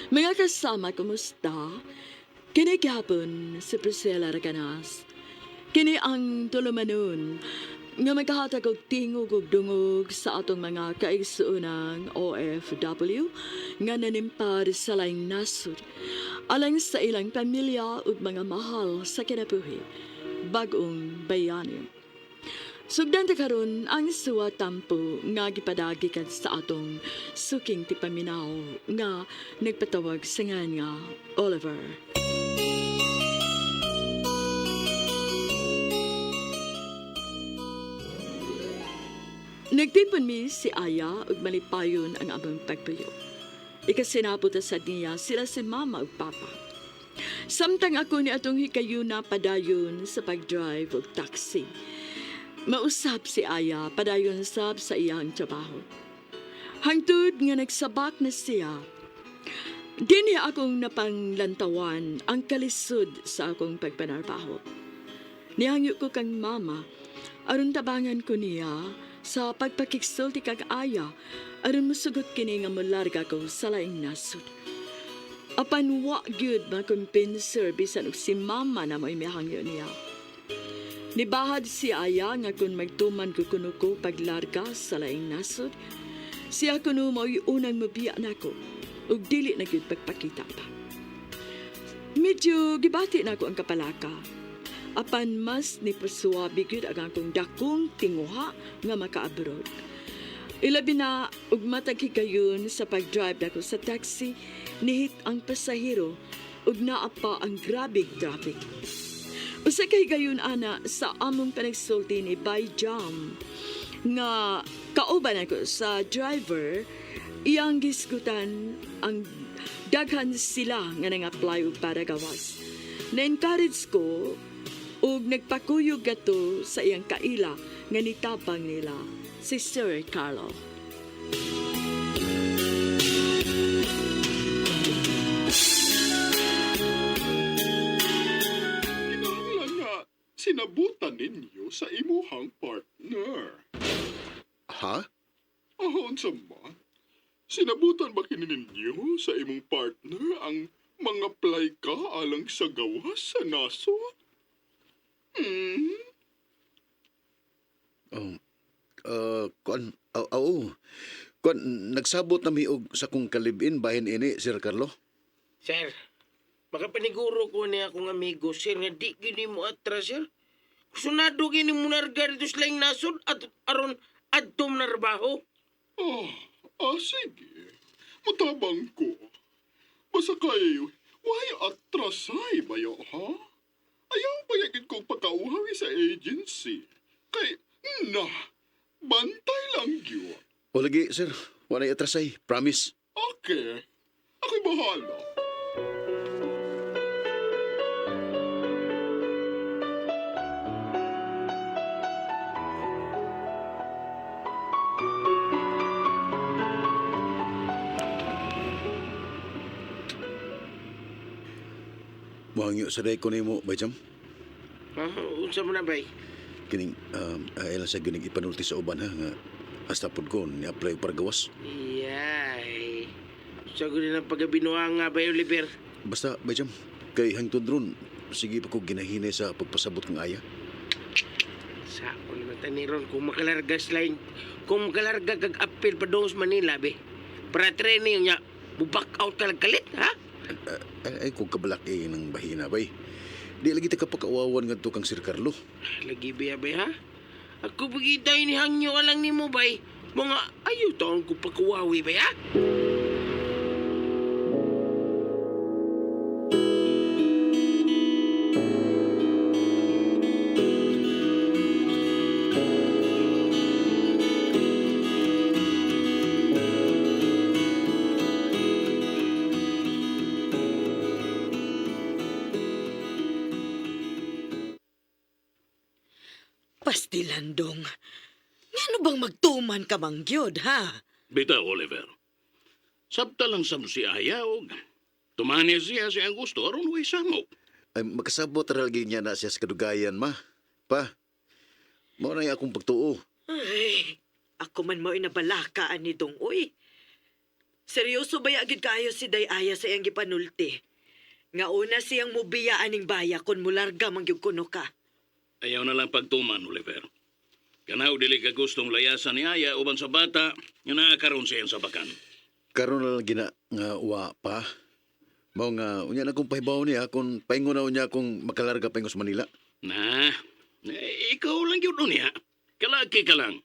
Mga kasama, kumusta? Kini gihapon si Priscilla Raganas. Kini ang tulumanon nga magkahatag og tingog ug dungog sa atong mga kaigsuonang OFW nga nanimpar sa laing nasod alang sa ilang pamilya ug mga mahal sa kinabuhi. BagOng Bayani. Sugdan ta karon ang suwa tampo nga gipadagikan sa atong suking tipaminaw nga nagpatawag sa ngan nga Oliver. Nagtipon mi si Aya ug malipayon ang among pagpuyo. Ikasinapot sa niya sila si Mama ug Papa. Samtang ako ni atong hikayuna padayon sa pagdrive og taxi. Mausap si Aya padayon sab sa iyang trabaho. Hangtod nga nagsabak na siya, dinhi akong napanglantawan ang kalisod sa akong pagpanarbaho. Nihangyo ko kang Mama, aron tabangan ko niya sa pagpakiksulti kag Aya, aron musugot kini nga molarga ko sa laing nasod. Apan wa gyud makumpinser bisan og si Mama na mo'y mihangyo niya. Nibahad si Aya nga kung magtuman ko kuno ko paglarga sa laing nasod, siya kuno mo'y unang mabiya nako ug dili na gyud pagpakita pa. Medyo gibati nako ang kapalaka. Apan mas ni persuabi gyud ang akong dakong tinguha nga maka-abroad. Ilabi na ug matag higayon sa pagdrive nako sa taxi, nihit ang pasahero ug naa pa ang grabing traffic. Usa kay gayon ana sa among panagsulti ni Bay Jam nga kauban ako sa driver, iyang gisgutan ang daghan sila nga nang-apply og para gawas. Na-encourage ko ug nagpakuyog gato sa iyang kaila nga nitabang nila si Sir Carlo. Sinabutan ninyo sa imuhang partner. Ha? Ahon sa man, sinabutan ba kini ninyo sa imong partner ang mga play ka alang sa gawas sa nasod? Kuan, nagsabot na miog sa kong kalibin bahin ini, Sir Carlo. Sir, makapaniguro ko niya akong amigo, sir, nga di gini mo atras, sir. Sunado gini mo narga dito sa laing nasod at aron adtom narbaho. Sige. Matabang ko. Basta kayo, why atrasay bayo, ha? Ayaw bayagin kong pagkauhawi sa agency. Kay, bantay lang yun. O lagi, Sir. Walay atrasay. Promise. Okay. Ako'y bahala. Mahangyo sa day ko nimo, Bayjam. Unsa mo na, bay? Kining, ayala sa gining ipanulti sa uban, ha, nga hasta pod ko ni-apply para gawas. Iyay. Sago din ang pagkabinuang nga, bay, Oliver. Basta, Bayjam, kay hangtod ron, sige pa ko ginahinay sa pagpasabot ng Aya. Sa ako naman taniron, kung makalargas lain, kung makalarga kag apel pa doon sa Manila, be, para training niya, bubak out ka lang kalit, ha? Ay, kung kabalak ng bahina, bay. Di lagi ta kapakawawan nga to kang Sir Carlo. Lagi ba, bay, ha? Ako pagkitay ni hangyo ka lang ni mo, bay. Mga ayaw taon ko pagkawawi, bay, ha? Pastilandong. Ngano bang magtuman ka mangyod, ha? Bita, Oliver. Sabta lang sa si Aya o tumani siya ang gusto aron way samok. Ay, makasabot lagi niya na siya sa kadugayan, ma. Pa, mao na akong pagtuo. Ay, ako man mo inabalakaan ni Dong, uy. Seryoso ba yagid kaayo si Dayaya sa iyang gipanulti? Nga una siyang mubiyaan ning baya kon mularga mangyug kuno ka. Ayaw na lang pagtuman, Oliver. Kanaw dili ka gustong layasan ni Aya uban sa bata nga nakakaroon siya sa bakan. Karon na lang gina nga wa pa. Mao nga unya na kong pahibaw niya kung paingon na unya kung makalarga paingon sa Manila. Na, ikaw lang yun niya. Kalaki ka lang.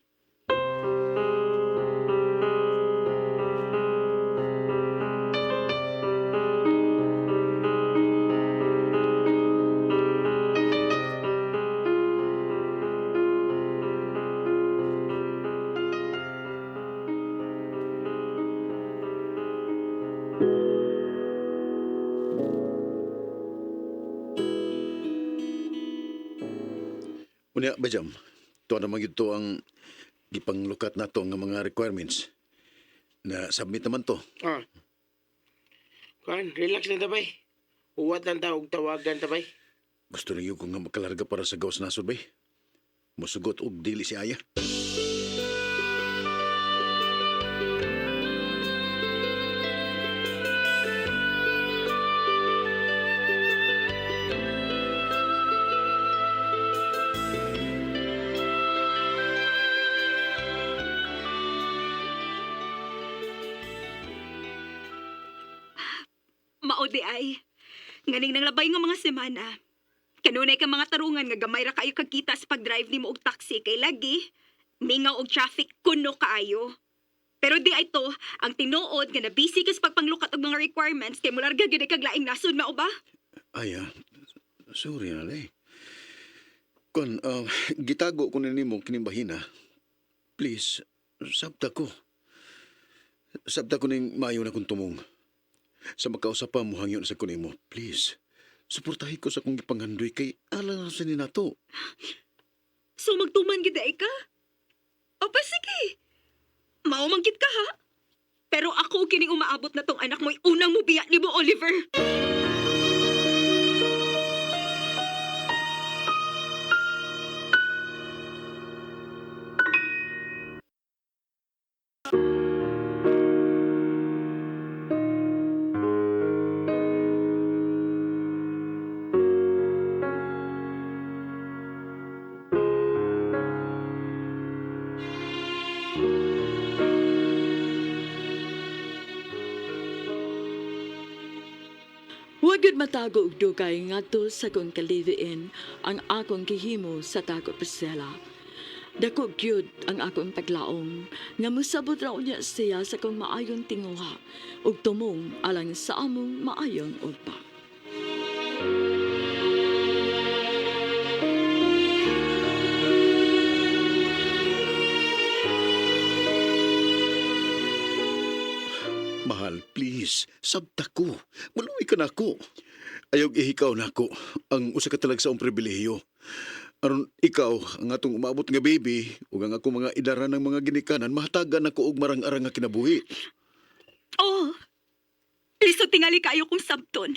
Unya bajam. Tuwa naman yun to ang gipanglukat na to nga mga requirements. Na submit naman to. Ah. Kan, relax na tabay. Uwat lang tawag tawagan tabay. Gusto niyo kung nga makalarga para sa gawas nasod bay. Musugot og dili si Aya. Maode ay. Nganing nang labay nga mga semana. Kanunay ka mga tarungan nga gamay ra kayo kagkita sa pag-drive nimo og taxi kay lagi mingaw og traffic kuno kaayo. Pero di ay to ang tinuod nga na busy ka sa pagpanglukat og mga requirements kay mularga gyud kag laing nasod mao ba? Aya, sorry na day. Kon, gitago ko na nimo kining bahina. Please, sabta ko. Sabta ko ning maayo na kong tumong. Sa makausap pa mo hangyon sa kunimo, please. Suportahi ko sa kong gipanghandoy kay alang sa ni nato. So magtuman gid ay ka? O pa sige. Mao manggit ka ha? Pero ako kining umaabot na tong anak mo'y unang mubiya ni mo, Oliver. Huwag yun matago og dugay ngadto sa kong kaliviin ang akong gihimo sa Tago Priscilla. Dako gyud ang akong paglaom nga musabot raw niya siya sa kong maayong tinguha ug tumong alang sa among maayong ugpa. Mahal, please. Sabta ko. Maluwi ka na ako. Ayog ihikaw na ako. Ang usa ka talag sa akong pribilehiyo. Aron ikaw, ang atong umabot nga baby, ug ang ako mga idara ng mga ginikanan, mahatagan ako og marang-arang nga kinabuhi. Oh, lisod tingali kayo kung sabton.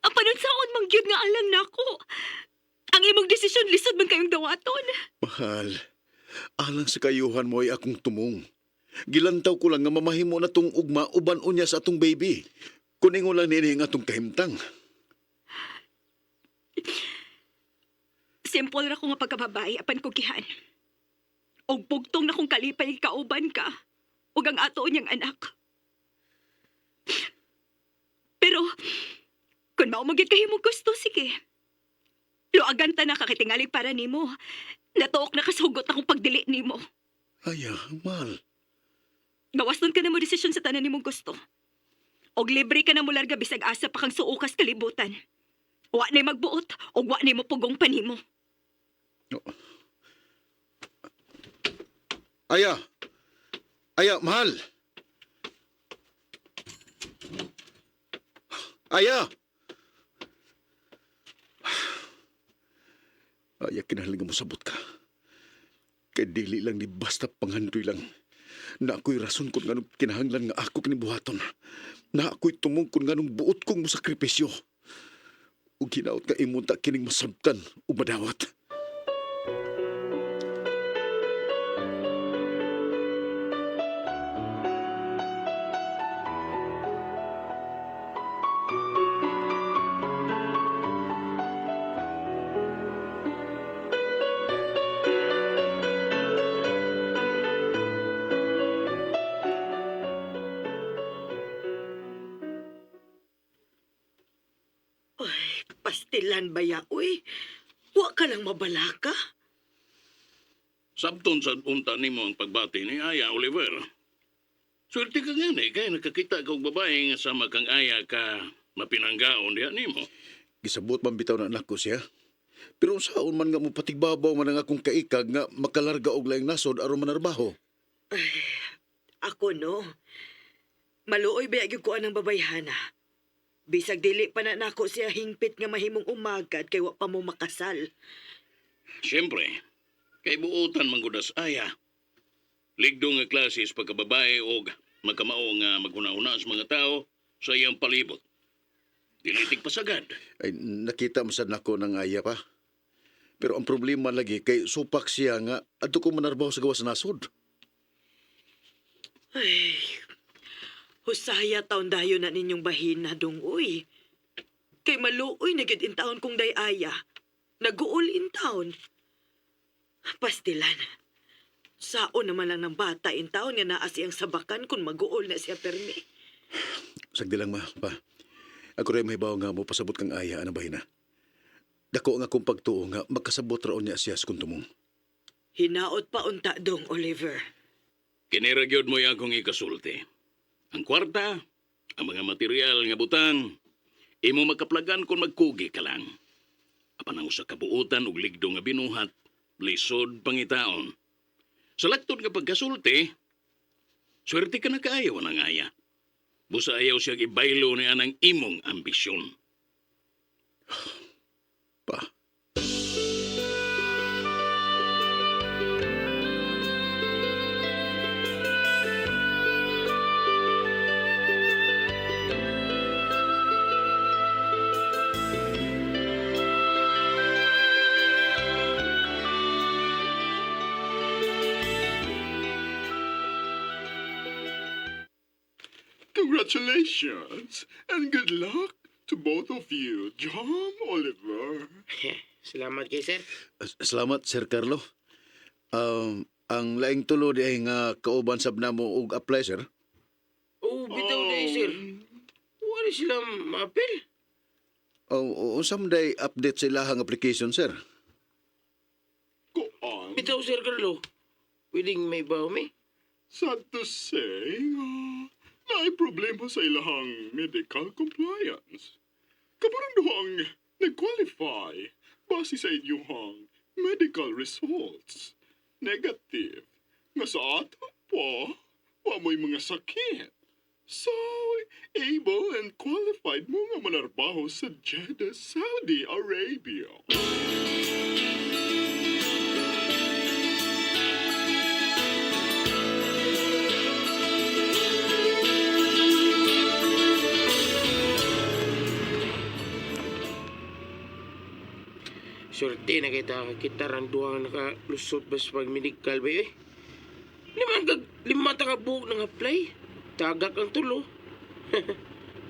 Ang panunsaon mang gyud nga alang nako. Ang imong desisyon lisod man kayong dawaton. Mahal, alang sa kayuhan mo ay akong tumong. Gilantaw ko lang nga mamahimo na tong ugma uban unya sa atong baby. Kuningon lang nini nga atong kahimtang. Simple ra ko nga pagkababae apan kugihan. Og bugtong na kong kalipay kauban ka. Ug ang ato niyang anak. Pero, kung mao magid kahimo gusto, sige. Luagan ta na kakitingali para nimo. Natuok na kasugot akong pagdili nimo. Aya, mahal. Gawas nun ka na mo desisyon sa tanan nimong gusto. Og libre ka na mo larga bisag asa pa kang suukas kalibutan. Wa na magbuot og wa na mo pugong panimo. Aya! Aya, mahal! Aya! Aya, kinahanglan mo sabot ka. Kay dili lang ni basta panghandoy lang. Na ako'y rason kung ganong kinahanglan nga ako kinibuhaton. Na ako'y tumong kung ganong buot kong musakripisyo. Ug hinaot ka imunta kining masabtan o madawat. Pastilan ba ya, uy? Wa ka lang mabalaka. Sabton sa unta nimo ang pagbati ni Aya, Oliver. Swerte ka gani, kaya nakakita ka og babae nga sama kang Aya ka mapinanggaon diha nimo. Gisabot man bitaw na anak ko siya. Pero unsaon man nga mo patigbabaw man ang akong kaikag nga makalarga og laing nasod aron manarbaho. Ako no. Maluoy ba gyud ko anang babayhana. Bisag dili pa na nako siya hingpit nga mahimong umagad kay wa pa mo makasal. Siyempre, kay buotan manggudas Aya. Ligdo nga klases pagkababae o magkamao nga maghuna-una sa mga tao sa iyang palibot. Dilitig pasagad. Ay nakita mo sad nako ng Aya pa. Pero ang problema lagi kay supak siya nga adto ko manarbaho sa gawas nasod. Ay, husaya taon dayo na ninyong bahina dong uy. Kay maluoy na gyud in taon kong dayaya. Naguol in taon. Pastilan. Sao naman lang ng bata in taon nga naa siyang sabakan kung maguol na siya permi. Sagdi lang ma, pa. Ako rin may bawa nga mo pasabot kang Aya ana bahina. Dako nga kung pagtuo nga magkasabot raon niya siya sa kuntumong. Hinaot pa unta dong, Oliver. Kiniragyod mo yung akong ikasulti. Ang kwarta, ang mga material nga butang, imo makaplagan kung magkugi ka lang. Apan ang usa ka buutan ug ligdo nga binuhat, lisod pangitaon. Sa laktod nga pagkasulti, swerte ka na kaayo ng Aya. Busa ayaw siya ibaylo ni anang imong ambisyon. Pa. Congratulations and good luck to both of you, John Oliver. Salamat kay sir. Salamat Sir Carlo. Ang laing tulo di ay nga kauban sab namo og apply sir. Oh, bitaw na sir. Wala sila mapil. Unsam day update sa ilahang application sir. Kuan, Bitaw sir Carlo. Pwedeng may baw mi? sad to say, naay problema sa ilahang medical compliance. Kabarang duhang nag-qualify base sa inyong medical results. Negative. Nga sa ato pa, wa mo'y mga sakit. So, able and qualified mo nga manarbaho sa Jeddah, Saudi Arabia. Sorte na kita randuang nakalusot bas pag medical ba eh. Lima ta ka buok nang apply. Tagak ang tulo.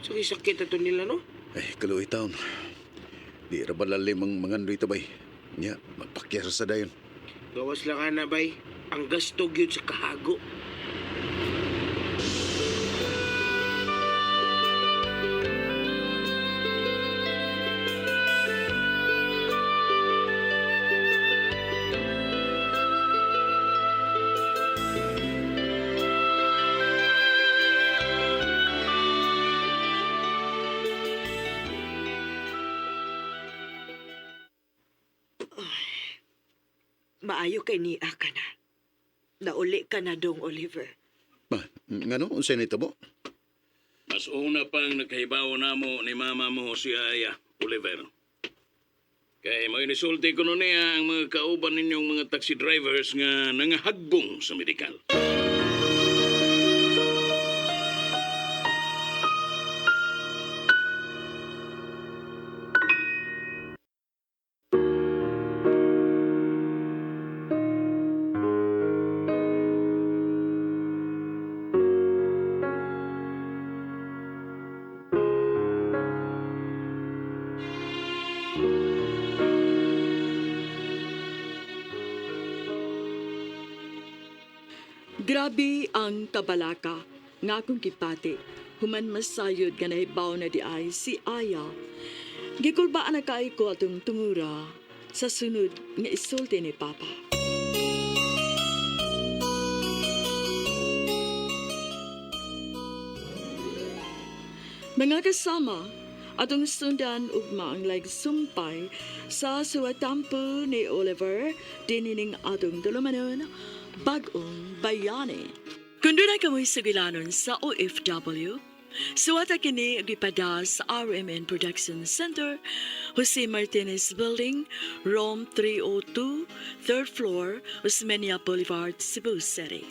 Sakit ato nila no? Ay, kaluoy taon. Di ra ba lalim ang mga andoy tabay. Nya, magpakyar sa dayon. Gawas lang ana bay. Ang gasto gyud sa kahago. Maayo kay niya ka na. Nauli ka na dong, Oliver. Ma, ngano unsay nitabo? Mas una pang nagkahibaw namo ni mama mo si Aya, Oliver. Kay may nisulti ko nun niya ang mga kauban ninyong mga taxi drivers nga nangahagbong sa medikal. Grabe ang kabalaka nga akong kipati. Human masayod nga nahibaw na di ay si Aya. Gikulbaan na kay ko atong tungura sa sunod nga isulti ni Papa. Mga kasama, atong sundan ugma ang sumpay sa suwatampo ni Oliver dinining atong tulumanon, BagOng Bayani. Kung doon ay kamoy sugilanon sa OFW, suwata kini agipada sa RMN Production Center, Jose Martinez Building, Rome 302, 3rd floor, Osmeña Boulevard, Cebu City.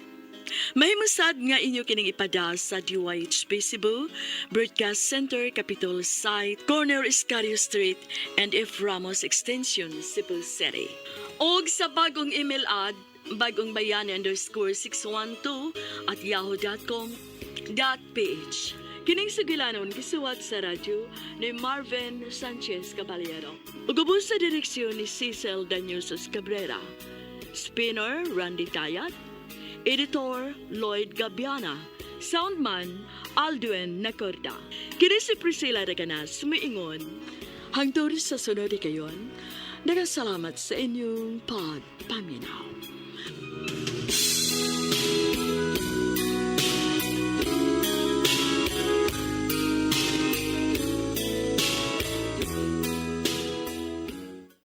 Mahimusad nga inyo kining ipada sa DYHP Cebu, Broadcast Center, Capitol Site, Corner Escario Street, and F. Ramos Extension, Cebu City. Og sa bagong email ad, bagongbayani_612@yahoo.com.ph. Kining sugilanon gisuwat sa radyo ni Marvin Sanchez Caballero. Ugubos sa direksyon ni Cecil Daniusos Cabrera. Spinner Randy Tayat. Editor Lloyd Gabiana. Soundman Aldwin Nacorda. Kini si Priscilla Raganas sumiingon. Hangtod sa sunod kayon, nagasalamat sa inyong pagpaminaw.